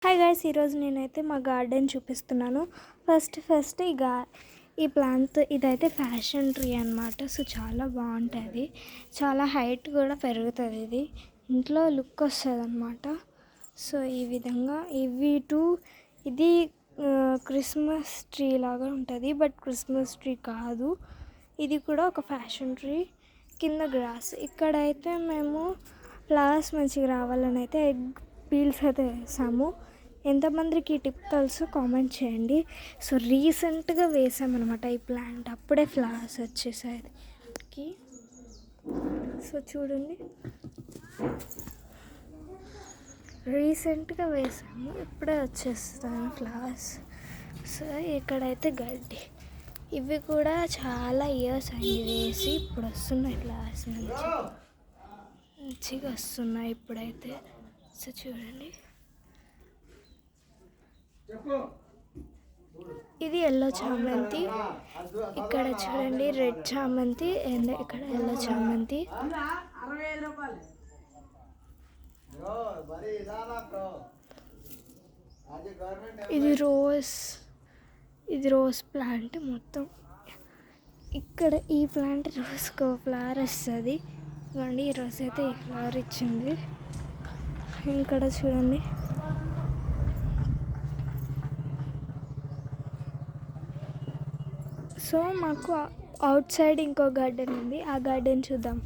Hi guys, ఈరోజు నేనైతే మా గార్డెన్ చూపిస్తున్నాను. ఫస్ట్ ఈ ప్లాంట్ ఇదైతే ఫ్యాషన్ ట్రీ అనమాట. సో చాలా బాగుంటుంది, చాలా హైట్ కూడా పెరుగుతుంది. ఇది ఇంట్లో లుక్ వస్తుంది అనమాట. సో ఈ విధంగా ఇది క్రిస్మస్ ట్రీ లాగా ఉంటుంది, బట్ క్రిస్మస్ ట్రీ కాదు. ఇది కూడా ఒక ఫ్యాషన్ ట్రీ. కింద గ్రాస్. ఇక్కడైతే మేము ఫ్లవర్స్ మంచిగా రావాలని అయితే ఎగ్ పీల్స్ అయితే వేసాము. ఎంతమందికి ఈ టిప్ తెలుసు కామెంట్ చేయండి. సో రీసెంట్గా వేసామన్నమాట ఈ ప్లాంట్, అప్పుడే ఫ్లవర్స్ వచ్చేసరికి. సో చూడండి, రీసెంట్గా వేసాము, ఇప్పుడే వచ్చేస్తాను ఫ్లవర్స్. సో ఇక్కడైతే గడ్డి, ఇవి కూడా చాలా ఇయర్స్ అయింది వేసి, ఇప్పుడు వస్తున్నాయి ఫ్లవర్స్, మంచిగా వస్తున్నాయి ఇప్పుడైతే. సో చూడండి, ఇది ఎల్లో చామంతి. ఇక్కడ చూడండి రెడ్ చామంతి, అండ్ ఇక్కడ ఎల్లో చామంతి. ఇది రోజ్ ప్లాంట్ మొత్తం. ఇక్కడ ఈ ప్లాంట్ రోజుకో ఫ్లవర్ వస్తుంది. ఇవ్వండి, ఈ రోజు అయితే ఈ ఫ్లవర్ ఇచ్చింది. ఇక్కడ చూడండి, సో మాకు అవుట్ సైడ్ ఇంకో గార్డెన్ ఉంది, ఆ గార్డెన్ చూద్దాం.